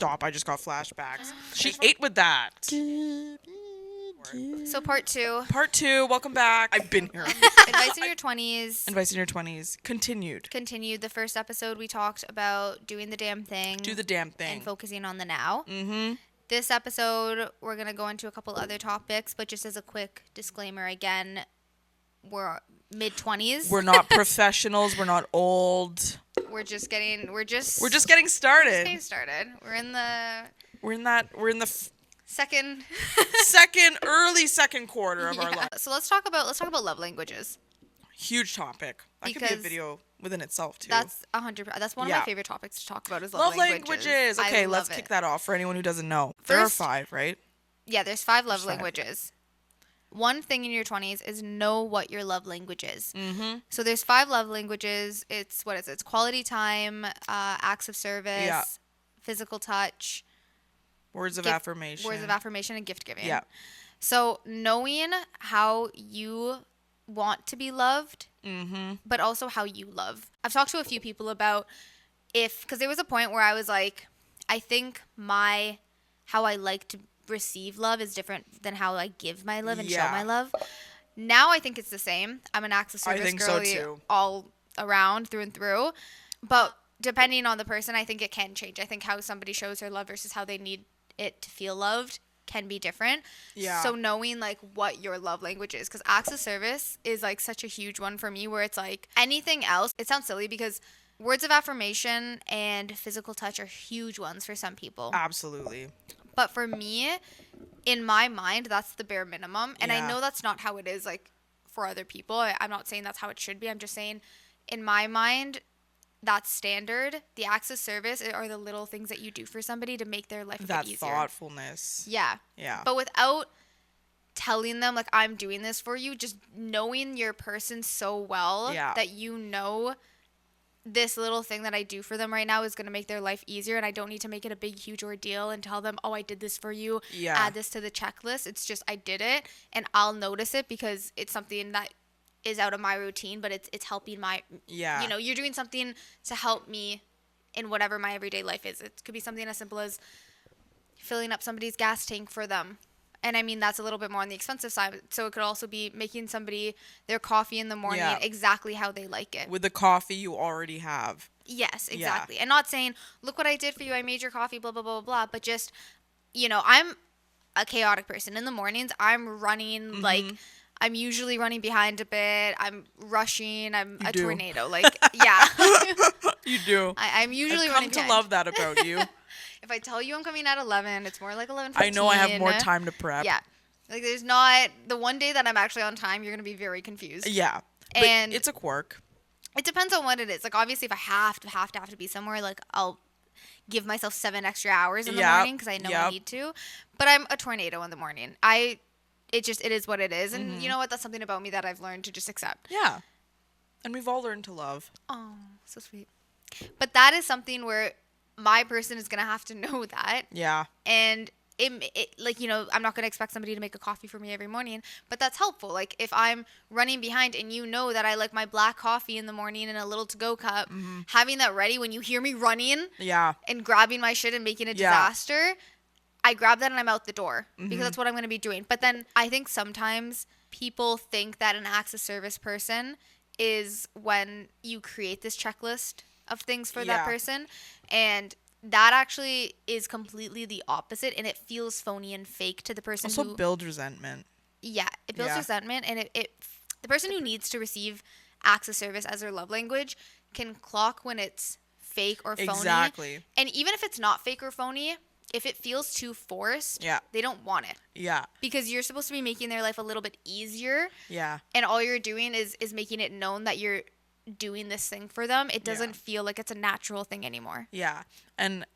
Stop. I just got flashbacks. She ate with that. So part 2. Part 2. Welcome back. I've been here. Advice in your 20s. Advice in your 20s. Continued. The first episode, we talked about doing the damn thing. Do the damn thing. And focusing on the now. Mm-hmm. This episode, we're going to go into a couple other topics, but just as a quick disclaimer, again, we're mid-20s. We're not professionals. We're not old. We're just getting started. We're just getting started. We're in the second early second quarter of our life. So let's talk about love languages. Huge topic. That could be a video within itself too. That's 100. That's one of my favorite topics to talk about is love languages. Okay, let's kick that off for anyone who doesn't know. There are 5, right? Yeah, there's 5 love languages. One thing in your 20s is know what your love language is. Mm-hmm. So there's 5 love languages. It's It's quality time, acts of service, physical touch, words of affirmation, and gift giving. Yeah. So knowing how you want to be loved, but also how you love. I've talked to a few people about because there was a point where I was like, I think how I like to receive love is different than how I give my love and show my love. Now I think it's the same. I'm an acts of service girly all around through and through. But depending on the person, I think it can change. I think how somebody shows their love versus how they need it to feel loved can be different. Yeah. So knowing like what your love language is, because acts of service is like such a huge one for me, where it's like anything else, it sounds silly because words of affirmation and physical touch are huge ones for some people. Absolutely. But for me, in my mind, that's the bare minimum. And I know that's not how it is like for other people. I'm not saying that's how it should be. I'm just saying in my mind, that's standard. The acts of service are the little things that you do for somebody to make their life a bit easier. That thoughtfulness. Yeah. Yeah. But without telling them, like, I'm doing this for you, just knowing your person so well that you know this little thing that I do for them right now is going to make their life easier, and I don't need to make it a big, huge ordeal and tell them, oh, I did this for you, add this to the checklist. It's just I did it, and I'll notice it because it's something that is out of my routine, but it's helping my, you know, you're doing something to help me in whatever my everyday life is. It could be something as simple as filling up somebody's gas tank for them. And I mean, that's a little bit more on the expensive side. So it could also be making somebody their coffee in the morning exactly how they like it. With the coffee you already have. Yes, exactly. Yeah. And not saying, look what I did for you. I made your coffee, blah, blah, blah, blah. But just, you know, I'm a chaotic person. In the mornings, I'm running, like, I'm usually running behind a bit. I'm rushing. I'm a tornado. Like, yeah. You do. I'm usually running behind. I've come to love that about you. If I tell you I'm coming at 11, it's more like 11:15. I know I have more time to prep. Yeah. Like, there's not... The one day that I'm actually on time, you're going to be very confused. Yeah. But and it's a quirk. It depends on what it is. Like, obviously, if I have to be somewhere, like, I'll give myself 7 extra hours in the morning because I know I need to. But I'm a tornado in the morning. It is what it is. And you know what? That's something about me that I've learned to just accept. Yeah. And we've all learned to love. Oh, so sweet. But that is something where my person is going to have to know that. Yeah. And it like, you know, I'm not going to expect somebody to make a coffee for me every morning, but that's helpful. Like, if I'm running behind and you know that I like my black coffee in the morning in a little to-go cup, having that ready when you hear me running and grabbing my shit and making a disaster, I grab that and I'm out the door because that's what I'm going to be doing. But then I think sometimes people think that an acts of service person is when you create this checklist of things for that person, and that actually is completely the opposite, and it feels phony and fake to the person also builds resentment. Yeah, it builds resentment, and the person who needs to receive acts of service as their love language can clock when it's fake or phony. Exactly. And even if it's not fake or phony, if it feels too forced, they don't want it. Yeah. Because you're supposed to be making their life a little bit easier. Yeah. And all you're doing is making it known that you're doing this thing for them. It doesn't feel like it's a natural thing anymore. Yeah. And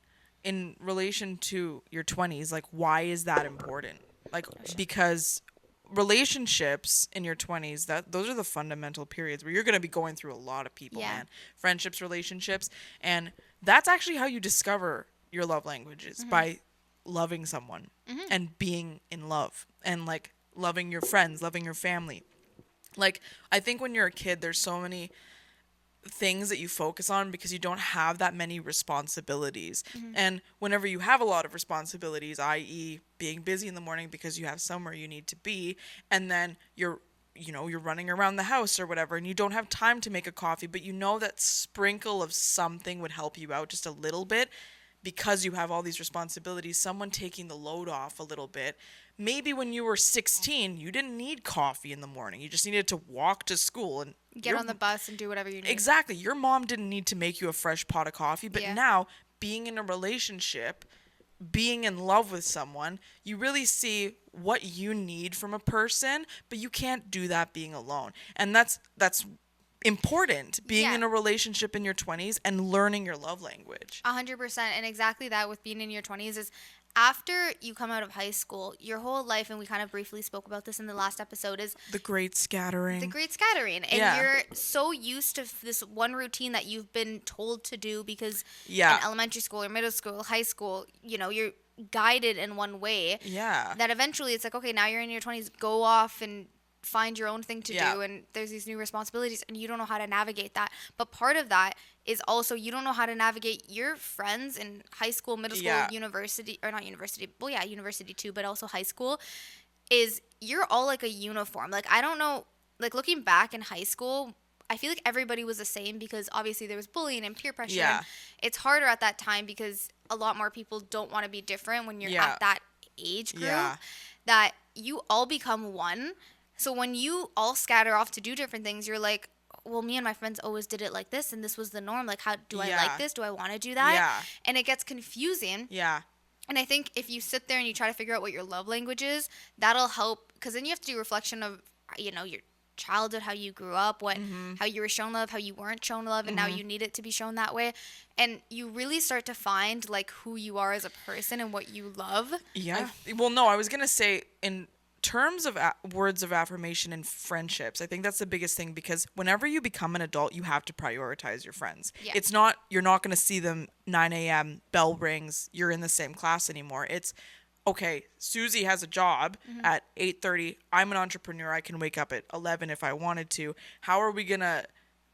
in relation to your 20s, like, why is that important? Like, because relationships in your 20s, those are the fundamental periods where you're going to be going through a lot of people, man. Friendships, relationships. And that's actually how you discover your love languages, by loving someone and being in love and, like, loving your friends, loving your family. Like, I think when you're a kid, there's so many things that you focus on because you don't have that many responsibilities. Mm-hmm. And whenever you have a lot of responsibilities, i.e. being busy in the morning because you have somewhere you need to be, and then you're running around the house or whatever, and you don't have time to make a coffee, but you know that sprinkle of something would help you out just a little bit because you have all these responsibilities, someone taking the load off a little bit. Maybe when you were 16, you didn't need coffee in the morning. You just needed to walk to school and get on the bus and do whatever you need. Exactly. Your mom didn't need to make you a fresh pot of coffee, but now being in a relationship, being in love with someone, you really see what you need from a person, but you can't do that being alone. And that's important, being in a relationship in your 20s and learning your love language. 100%. And exactly that with being in your 20s is after you come out of high school, your whole life, and we kind of briefly spoke about this in the last episode, is the great scattering. And you're so used to this one routine that you've been told to do because in elementary school or middle school, high school, you're guided in one way. Yeah. That eventually it's like, okay, now you're in your 20s, go off and find your own thing to do, and there's these new responsibilities and you don't know how to navigate that. But part of that is also you don't know how to navigate your friends in high school, middle school, university, or not university, university too, but also high school, is you're all like a uniform. Like, I don't know, like looking back in high school, I feel like everybody was the same because obviously there was bullying and peer pressure. And it's harder at that time because a lot more people don't want to be different when you're at that age group, that you all become one. So when you all scatter off to do different things, you're like, well, me and my friends always did it like this, and this was the norm. Like, how do I like this? Do I want to do that? Yeah. And it gets confusing. Yeah. And I think if you sit there and you try to figure out what your love language is, that'll help. Because then you have to do reflection of, your childhood, how you grew up, how you were shown love, how you weren't shown love, and now you need it to be shown that way. And you really start to find, like, who you are as a person and what you love. Yeah. Well, no, I was going to say in terms of words of affirmation and friendships, I think that's the biggest thing, because whenever you become an adult, you have to prioritize your friends. Yeah. It's not, you're not going to see them 9 a.m., bell rings, you're in the same class anymore. It's, okay, Susie has a job at 8:30. I'm an entrepreneur. I can wake up at 11 if I wanted to. How are we going to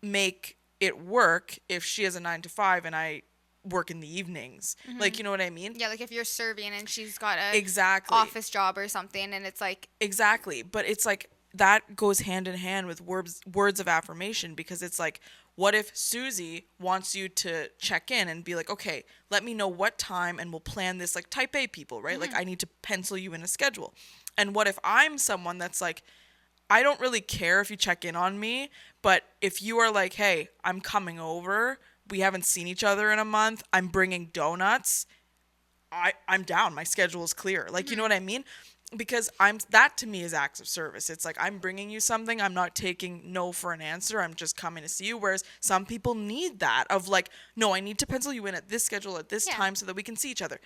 make it work if she has a 9 to 5 and I work in the evenings? Like, you know what I mean? Yeah, like if you're serving and she's got a office job or something, and it's like... Exactly. But it's like that goes hand in hand with words of affirmation, because it's like, what if Susie wants you to check in and be like, okay, let me know what time and we'll plan this, like type A people, right? Like, I need to pencil you in a schedule. And what if I'm someone that's like, I don't really care if you check in on me, but if you are like, hey, I'm coming over, we haven't seen each other in a month, I'm bringing donuts, I'm down. My schedule is clear. Like, you know what I mean? Because that to me is acts of service. It's like, I'm bringing you something. I'm not taking no for an answer. I'm just coming to see you. Whereas some people need that of like, no, I need to pencil you in at this schedule at this time so that we can see each other.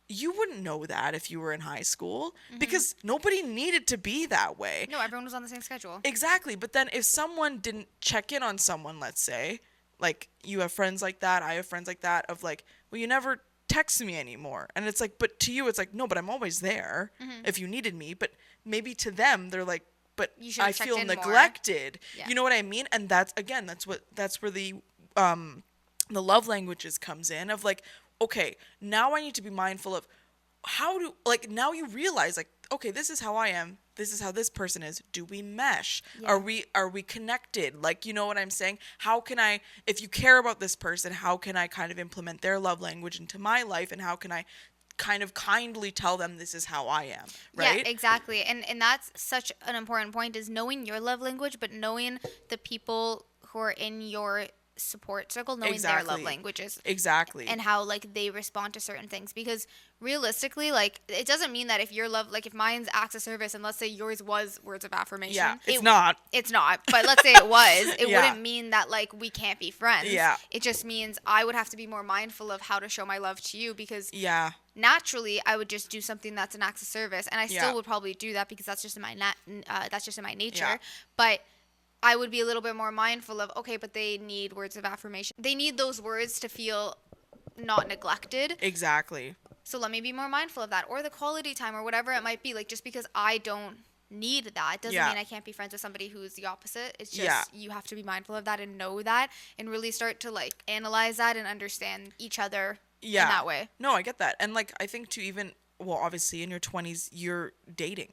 You wouldn't know that if you were in high school because nobody needed to be that way. No, everyone was on the same schedule. Exactly. But then if someone didn't check in on someone, let's say, like you have friends like that, I have friends like that, of like, well, you never text me anymore. And it's like, but to you, it's like, no, but I'm always there if you needed me. But maybe to them, they're like, but I feel neglected. Yeah. You know what I mean? And that's where the love languages comes in of like, okay, now I need to be mindful of now you realize like, okay, this is how I am. This is how this person is. Do we mesh? Yeah. Are we connected? Like, you know what I'm saying? How can I, if you care about this person, how can I kind of implement their love language into my life? And how can I kind of kindly tell them this is how I am, right? Yeah, exactly. And that's such an important point, is knowing your love language, but knowing the people who are in your support circle, knowing their love languages. Exactly. And how like they respond to certain things, because realistically, like, it doesn't mean that if your love, like if mine's acts of service and let's say yours was words of affirmation. Yeah, it's not, but let's say it was, it wouldn't mean that like we can't be friends. Yeah. It just means I would have to be more mindful of how to show my love to you, because naturally I would just do something that's an act of service, and I still would probably do that because that's just in my nature. Yeah. But I would be a little bit more mindful of, okay, but they need words of affirmation. They need those words to feel not neglected. Exactly. So let me be more mindful of that, or the quality time, or whatever it might be. Like, just because I don't need that. It doesn't mean I can't be friends with somebody who's the opposite. It's just you have to be mindful of that and know that and really start to like analyze that and understand each other in that way. No, I get that. And like I think too, even well, obviously in your 20s you're dating.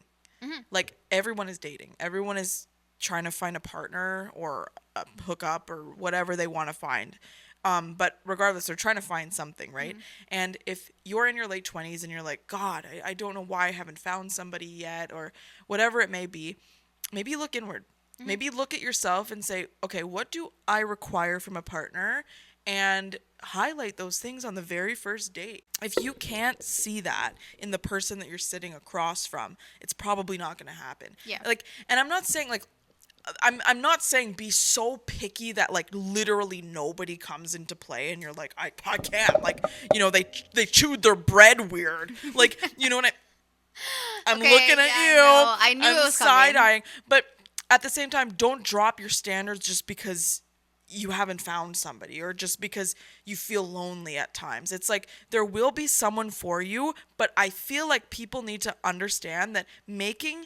Like everyone is dating. Everyone is trying to find a partner or a hookup or whatever they want to find. But regardless, they're trying to find something, right? And if you're in your late 20s and you're like, God, I don't know why I haven't found somebody yet, or whatever it may be, maybe look inward. Maybe look at yourself and say, okay, what do I require from a partner? And highlight those things on the very first date. If you can't see that in the person that you're sitting across from, it's probably not going to happen. Yeah. Like, and I'm not saying like, I'm not saying be so picky that like literally nobody comes into play and you're like I can't, like, you know, they chewed their bread weird, like, you know what I'm okay, looking at you. No, I knew it was side-eyeing, but at the same time, don't drop your standards just because you haven't found somebody or just because you feel lonely at times. It's like there will be someone for you, but I feel like people need to understand that making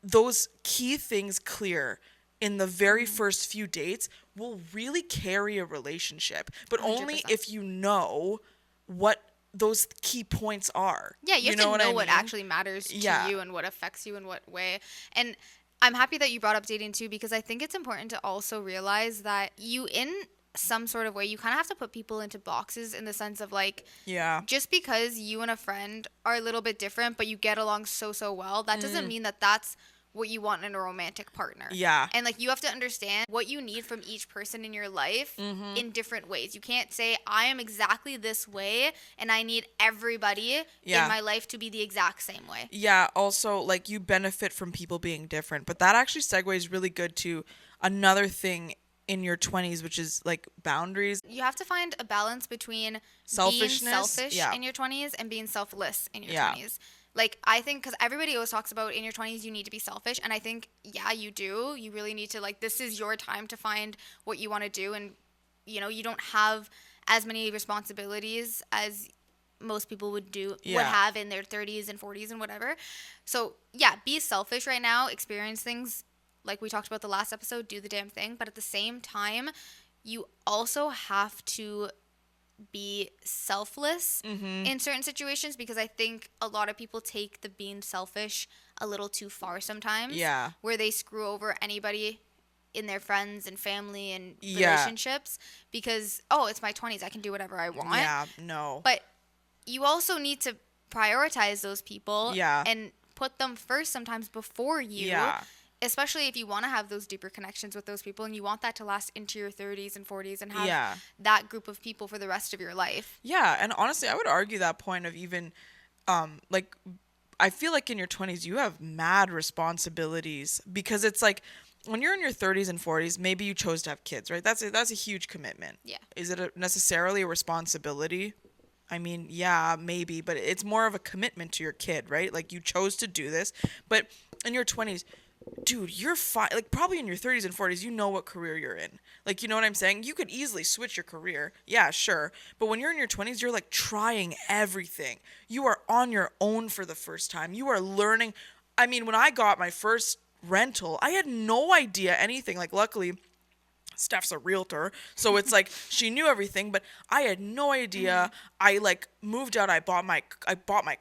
those key things clear in the very first few dates will really carry a relationship, but 100%. Only if you know what those key points are. Yeah, you have to know what actually matters to you and what affects you in what way. And I'm happy that you brought up dating too, because I think it's important to also realize that you, in some sort of way, you kind of have to put people into boxes in the sense of like, just because you and a friend are a little bit different, but you get along so well, that doesn't mean that that's what you want in a romantic partner. Yeah. And like you have to understand what you need from each person in your life in different ways. You can't say I am exactly this way and I need everybody in my life to be the exact same way. Yeah, also like you benefit from people being different, but that actually segues really good to another thing in your 20s, which is like boundaries. You have to find a balance between selfishness, being selfish in your 20s and being selfless in your 20s. Like, I think, because everybody always talks about in your 20s, you need to be selfish. And I think, yeah, you do. You really need to, like, this is your time to find what you want to do. And, you know, you don't have as many responsibilities as most people would have in their 30s and 40s and whatever. So, yeah, be selfish right now. Experience things like we talked about the last episode. Do the damn thing. But at the same time, you also have to be selfless in certain situations, because I think a lot of people take the being selfish a little too far sometimes. Yeah. Where they screw over anybody in their friends and family and relationships because, oh, it's my 20s. I can do whatever I want. Yeah, no. But you also need to prioritize those people and put them first sometimes before you. Yeah. Especially if you want to have those deeper connections with those people and you want that to last into your 30s and 40s and have that group of people for the rest of your life. Yeah, and honestly, I would argue that point of even, like, I feel like in your 20s, you have mad responsibilities because it's like when you're in your 30s and 40s, maybe you chose to have kids, right? That's a huge commitment. Yeah. Is it necessarily a responsibility? I mean, yeah, maybe, but it's more of a commitment to your kid, right? Like you chose to do this, but in your 20s, dude, you're fine. Like, probably in your 30s and 40s, you know what career you're in. Like, you know what I'm saying? You could easily switch your career. Yeah, sure. But when you're in your 20s, you're, like, trying everything. You are on your own for the first time. You are learning. I mean, when I got my first rental, I had no idea anything. Like, luckily, Steph's a realtor, so it's like she knew everything, but I had no idea. I, like, moved out. I bought my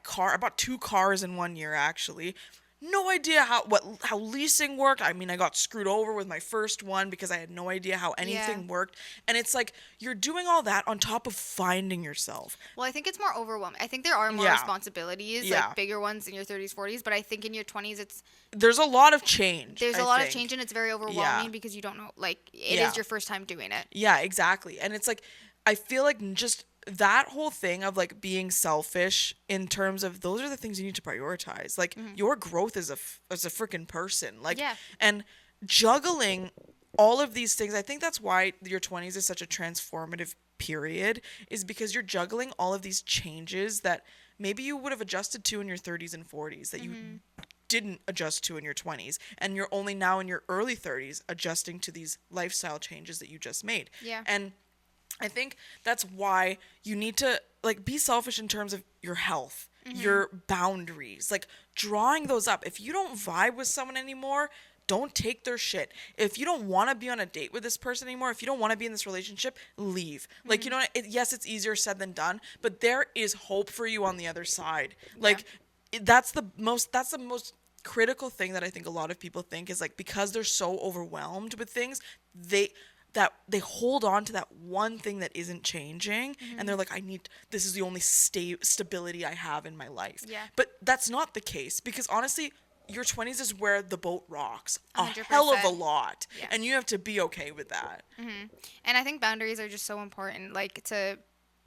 car. I bought 2 cars in 1 year, actually. No idea how leasing worked. I mean, I got screwed over with my first one because I had no idea how anything worked. And it's like you're doing all that on top of finding yourself. Well, I think it's more overwhelming. I think there are more responsibilities, like bigger ones in your 30s, 40s, but I think in your 20s there's a lot of change. There's a lot of change and it's very overwhelming because you don't know, like it is your first time doing it. Yeah, exactly. And it's like I feel like just that whole thing of like being selfish in terms of those are the things you need to prioritize. Like your growth as a freaking person. Like, and juggling all of these things. I think that's why your 20s is such a transformative period, is because you're juggling all of these changes that maybe you would have adjusted to in your 30s and 40s that you didn't adjust to in your 20s, and you're only now in your early 30s adjusting to these lifestyle changes that you just made. Yeah. And I think that's why you need to like be selfish in terms of your health your boundaries, like drawing those up. If you don't vibe with someone anymore, don't take their shit. If you don't want to be on a date with this person anymore, if you don't want to be in this relationship, leave. Like, you know, yes, it's easier said than done, but there is hope for you on the other side. Like, that's the most critical thing that I think a lot of people think is like, because they're so overwhelmed with things, they hold on to that one thing that isn't changing, and they're like, this is the only stability I have in my life. Yeah. But that's not the case, because honestly, your 20s is where the boat rocks a 100%. hell of a lot. Yeah. And you have to be okay with that. And I think boundaries are just so important, like to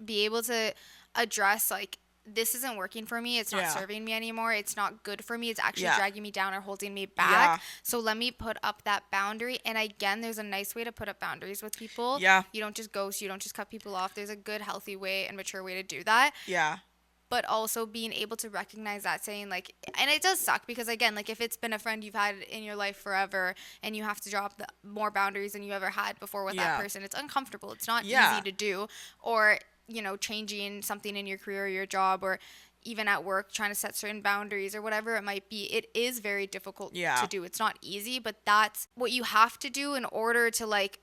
be able to address, like, this isn't working for me. It's not serving me anymore. It's not good for me. It's actually dragging me down or holding me back. Yeah. So let me put up that boundary. And again, there's a nice way to put up boundaries with people. Yeah. You don't just ghost. You don't just cut people off. There's a good, healthy way and mature way to do that. Yeah. But also being able to recognize that, saying like, and it does suck because again, like if it's been a friend you've had in your life forever and you have to drop more boundaries than you ever had before with that person, it's uncomfortable. It's not easy to do. Or, you know, changing something in your career or your job, or even at work, trying to set certain boundaries or whatever it might be. It is very difficult to do. It's not easy, but that's what you have to do in order to like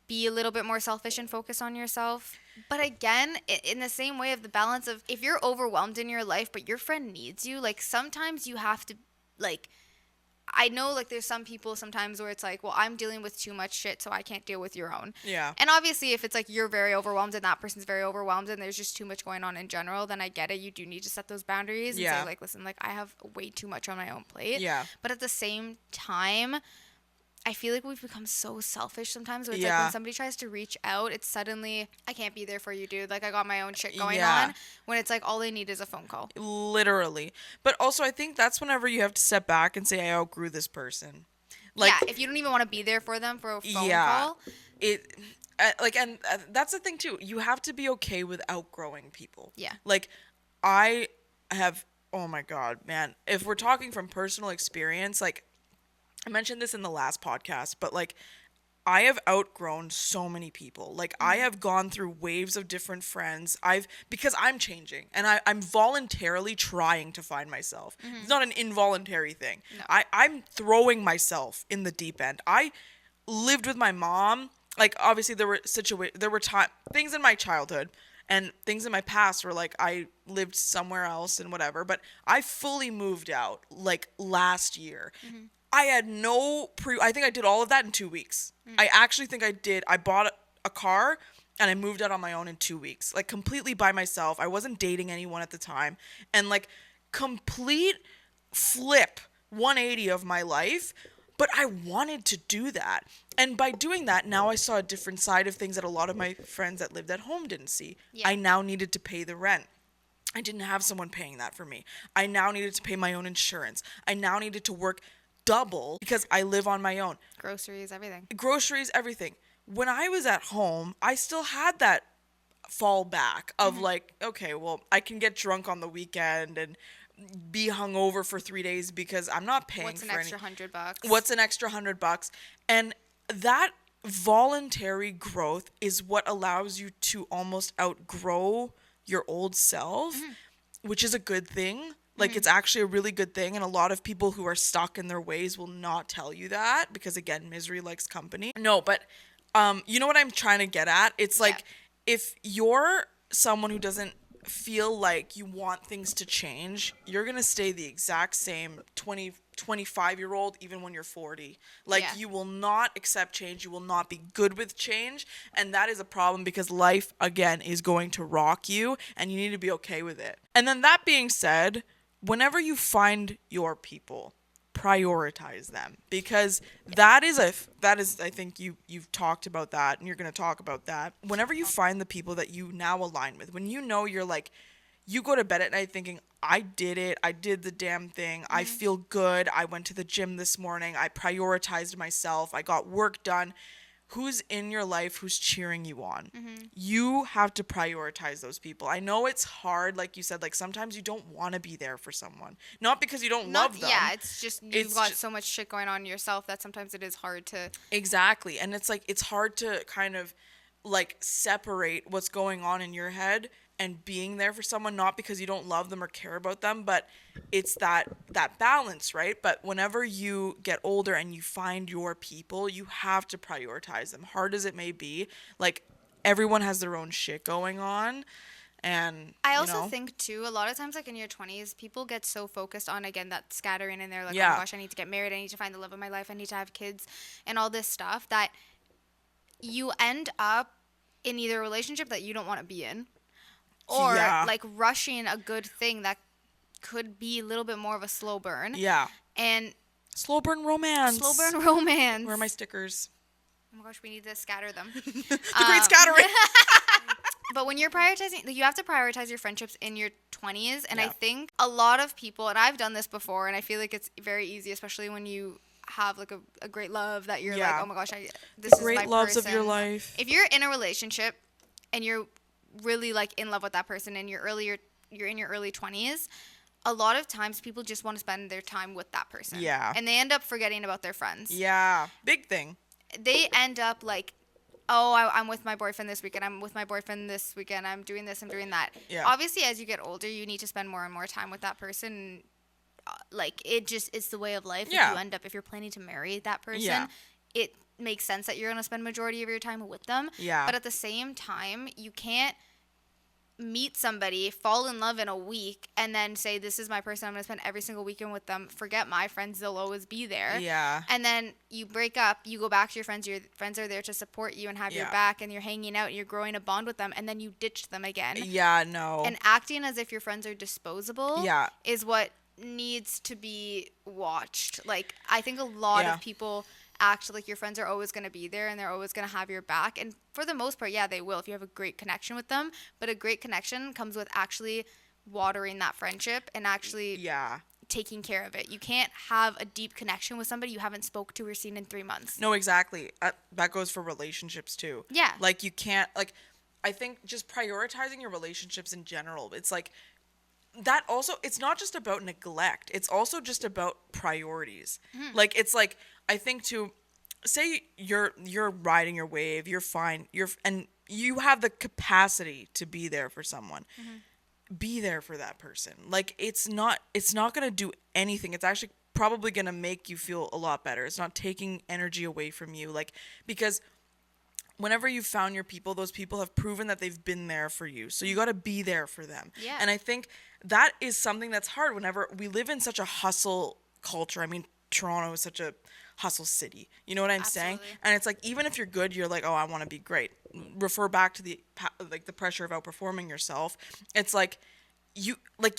be a little bit more selfish and focus on yourself. But again, in the same way of the balance of, if you're overwhelmed in your life but your friend needs you, like sometimes you have to, like, I know like there's some people sometimes where it's like, well, I'm dealing with too much shit so I can't deal with your own. Yeah. And obviously if it's like you're very overwhelmed and that person's very overwhelmed and there's just too much going on in general, then I get it. You do need to set those boundaries and say like, listen, like I have way too much on my own plate. Yeah. But at the same time, I feel like we've become so selfish sometimes where it's like when somebody tries to reach out, it's suddenly, I can't be there for you, dude. Like I got my own shit going on, when it's like all they need is a phone call. Literally. But also I think that's whenever you have to step back and say, I outgrew this person. Like, if you don't even want to be there for them for a phone call. That's the thing too. You have to be okay with outgrowing people. Yeah. Like I have, oh my God, man. If we're talking from personal experience, like I mentioned this in the last podcast, but like I have outgrown so many people. Like I have gone through waves of different friends. Because I'm changing and I'm voluntarily trying to find myself. It's not an involuntary thing. No. I'm throwing myself in the deep end. I lived with my mom. Like obviously there were things in my childhood and things in my past where like I lived somewhere else and whatever, but I fully moved out like last year. I had I think I did all of that in 2 weeks. I actually think I did. I bought a car and I moved out on my own in 2 weeks, like completely by myself. I wasn't dating anyone at the time, and like complete flip 180 of my life. But I wanted to do that. And by doing that, now I saw a different side of things that a lot of my friends that lived at home didn't see. Yeah. I now needed to pay the rent. I didn't have someone paying that for me. I now needed to pay my own insurance. I now needed to work double because I live on my own. Groceries, everything. When I was at home, I still had that fallback of like, okay, well, I can get drunk on the weekend and be hungover for 3 days because I'm not paying What's an extra $100? What's an extra $100? And that voluntary growth is what allows you to almost outgrow your old self, which is a good thing. Like, it's actually a really good thing. And a lot of people who are stuck in their ways will not tell you that because, again, misery likes company. No, but you know what I'm trying to get at? It's like, if you're someone who doesn't feel like you want things to change, you're going to stay the exact same 25-year-old even when you're 40. Like, you will not accept change. You will not be good with change. And that is a problem because life, again, is going to rock you and you need to be okay with it. And then that being said, whenever you find your people, prioritize them, because that is I think you've talked about that and you're going to talk about that. Whenever you find the people that you now align with, when you know you're like, you go to bed at night thinking, I did it, I did the damn thing, I feel good, I went to the gym this morning, I prioritized myself, I got work done. Who's in your life who's cheering you on? You have to prioritize those people. I know it's hard, like you said, like sometimes you don't want to be there for someone. Not because you don't love them. Yeah, it's just you've got so much shit going on yourself that sometimes it is hard to... Exactly. And it's like, it's hard to kind of like separate what's going on in your head and being there for someone, not because you don't love them or care about them, but it's that balance, right? But whenever you get older and you find your people, you have to prioritize them, hard as it may be. Like, everyone has their own shit going on. And I also think too, a lot of times, like in your 20s, people get so focused on, again, that scattering, and they're like, oh my gosh, I need to get married, I need to find the love of my life, I need to have kids, and all this stuff, that you end up in either a relationship that you don't want to be in, or like rushing a good thing that could be a little bit more of a slow burn. Yeah. And slow burn romance. Where are my stickers? Oh my gosh, we need to scatter them. The great scattering. But when you're prioritizing, you have to prioritize your friendships in your 20s. And I think a lot of people, and I've done this before, and I feel like it's very easy, especially when you have like a great love that you're like, oh my gosh, this is my great loves person. of your life. If you're in a relationship and you're really like in love with that person, and you're in your early 20s, a lot of times people just want to spend their time with that person. Yeah. And they end up forgetting about their friends. Yeah. Big thing. They end up like, oh, I'm with my boyfriend this weekend, I'm with my boyfriend this weekend, I'm doing this, I'm doing that. Yeah. Obviously, as you get older, you need to spend more and more time with that person. Like, it's the way of life. Yeah. If you're planning to marry that person, it makes sense that you're going to spend majority of your time with them. Yeah. But at the same time, you can't meet somebody, fall in love in a week, and then say, this is my person, I'm going to spend every single weekend with them. Forget my friends, they'll always be there. Yeah. And then you break up, you go back to your friends are there to support you and have your back, and you're hanging out, and you're growing a bond with them, and then you ditch them again. Yeah, no. And acting as if your friends are disposable is what needs to be watched. Like, I think a lot of people act like your friends are always going to be there and they're always going to have your back, and for the most part, they will if you have a great connection with them. But a great connection comes with actually watering that friendship and actually taking care of it. You can't have a deep connection with somebody you haven't spoke to or seen in 3 months. No, exactly. That goes for relationships too. Yeah. Like, you can't, like, I think just prioritizing your relationships in general, it's like that also, it's not just about neglect, it's also just about priorities. Like, it's like, I think to say you're riding your wave, you're fine, and you have the capacity to be there for someone. Be there for that person. Like, it's not going to do anything. It's actually probably going to make you feel a lot better. It's not taking energy away from you, like, because whenever you've found your people, those people have proven that they've been there for you. So you got to be there for them. Yeah. And I think that is something that's hard whenever we live in such a hustle culture. I mean, Toronto is such a hustle city. You know what I'm saying? And it's like, even if you're good, you're like, oh, I want to be great. Refer back to the pressure of outperforming yourself. It's like you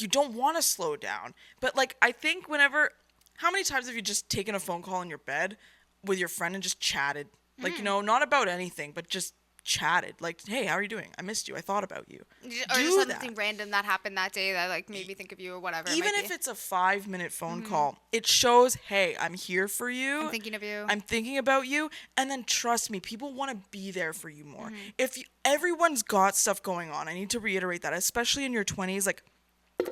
don't want to slow down. But like, I think how many times have you just taken a phone call in your bed with your friend and just chatted? Like, not about anything, but just chatted. Like, hey, how are you doing? I missed you. I thought about you. Or just something random that happened that day that like made me think of you or whatever. Even if it's a 5-minute phone call, it shows, hey, I'm here for you. I'm thinking of you. I'm thinking about you. And then trust me, people want to be there for you more. Everyone's got stuff going on. I need to reiterate that, especially in your 20s. Like,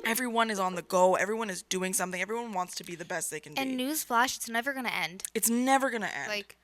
everyone is on the go. Everyone is doing something. Everyone wants to be the best they can be. And newsflash, it's never going to end. It's never going to end. Like,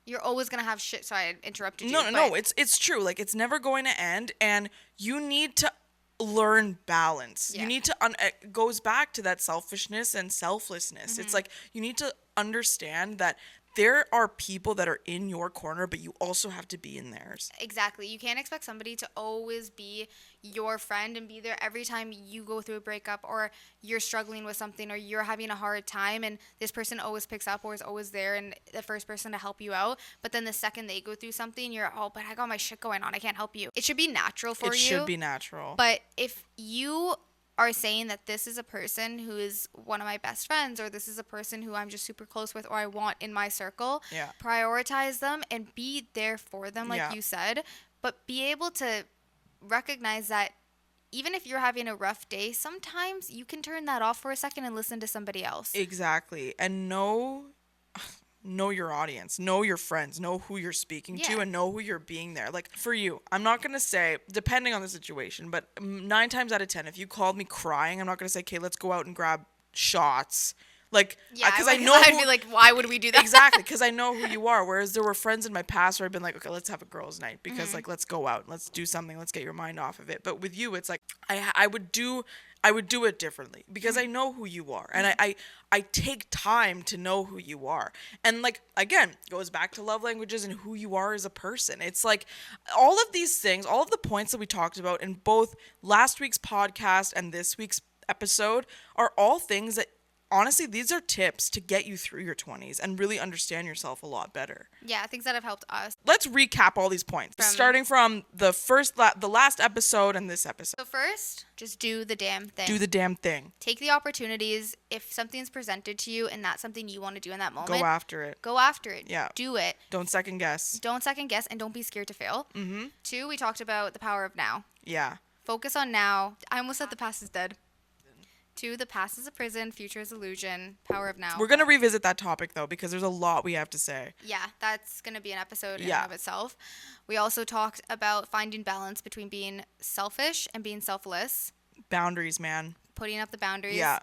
you're always going to have shit. Sorry, I interrupted you. No, it's true. Like, it's never going to end, and you need to learn balance. You need to, it goes back to that selfishness and selflessness. It's like, you need to understand that there are people that are in your corner, but you also have to be in theirs. Exactly. You can't expect somebody to always be your friend and be there every time you go through a breakup, or you're struggling with something, or you're having a hard time, and this person always picks up or is always there and the first person to help you out. But then the second they go through something, you're, oh, but I got my shit going on, I can't help you. It should be natural for you. It should be natural. But if you are saying that this is a person who is one of my best friends, or this is a person who I'm just super close with, or I want in my circle, prioritize them and be there for them, like you said, but be able to recognize that even if you're having a rough day, sometimes you can turn that off for a second and listen to somebody else. Exactly. And know your audience, know your friends, know who you're speaking to, and know who you're being there. Like, for you, I'm not going to say, depending on the situation, but 9 times out of 10, if you called me crying, I'm not going to say, okay, let's go out and grab shots. Like, yeah, because I know I'd be like, why would we do that? Exactly, because I know who you are. Whereas there were friends in my past where I've been like, okay, let's have a girls' night because like let's go out, let's do something, let's get your mind off of it. But with you, it's like I would do it differently because I know who you are, and I take time to know who you are, and like again, goes back to love languages and who you are as a person. It's like all of these things, all of the points that we talked about in both last week's podcast and this week's episode are all things that honestly, these are tips to get you through your 20s and really understand yourself a lot better. Yeah, things that have helped us. Let's recap all these points, starting from the last episode and this episode. So first, just do the damn thing. Do the damn thing. Take the opportunities. If something's presented to you and that's something you want to do in that moment, go after it. Go after it. Yeah. Do it. Don't second guess. Don't second guess, and don't be scared to fail. 2, we talked about the power of now. Yeah. Focus on now. I almost said the past is dead. 2, the past is a prison, future is illusion, power of now. We're going to revisit that topic, though, because there's a lot we have to say. Yeah, that's going to be an episode in and of itself. We also talked about finding balance between being selfish and being selfless. Boundaries, man. Putting up the boundaries. Yeah.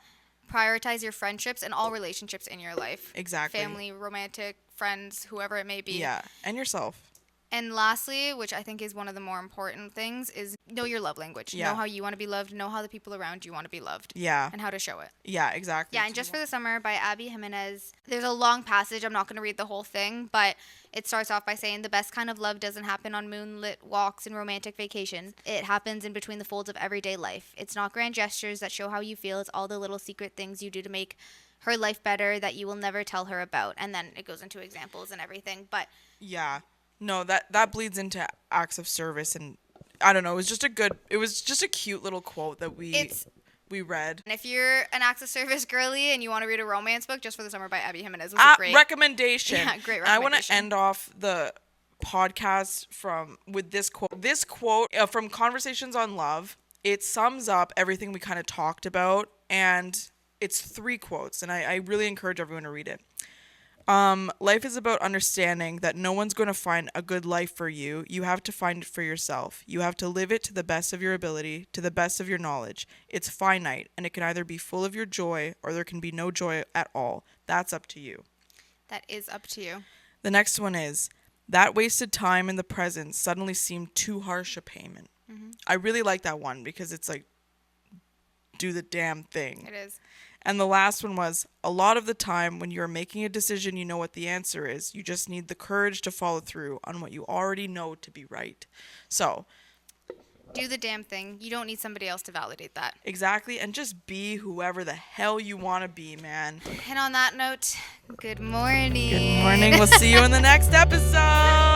Prioritize your friendships and all relationships in your life. Exactly. Family, romantic, friends, whoever it may be. Yeah, and yourself. And lastly, which I think is one of the more important things, is know your love language. Yeah. Know how you want to be loved. Know how the people around you want to be loved. Yeah. And how to show it. Yeah, exactly. Yeah, and Just for the Summer by Abby Jimenez. There's a long passage. I'm not going to read the whole thing, but it starts off by saying the best kind of love doesn't happen on moonlit walks and romantic vacations. It happens in between the folds of everyday life. It's not grand gestures that show how you feel. It's all the little secret things you do to make her life better that you will never tell her about. And then it goes into examples and everything. But yeah. No, that bleeds into acts of service, and I don't know. It was just a cute little quote that we read. And if you're an acts of service girly and you want to read a romance book, Just for the Summer by Abby Jimenez was a great recommendation. Yeah, great recommendation. I want to end off the podcast with this quote. This quote from Conversations on Love. It sums up everything we kind of talked about, and it's 3 quotes, and I really encourage everyone to read it. Life is about understanding that no one's going to find a good life for you. You have to find it for yourself. You have to live it to the best of your ability, to the best of your knowledge. It's finite, and it can either be full of your joy or there can be no joy at all. That's up to you. That is up to you. The next one is, that wasted time in the present suddenly seemed too harsh a payment. I really like that one because it's like, do the damn thing. It is. And the last one was, a lot of the time when you're making a decision, you know what the answer is. You just need the courage to follow through on what you already know to be right. So, do the damn thing. You don't need somebody else to validate that. Exactly. And just be whoever the hell you want to be, man. And on that note, good morning. Good morning. We'll see you in the next episode.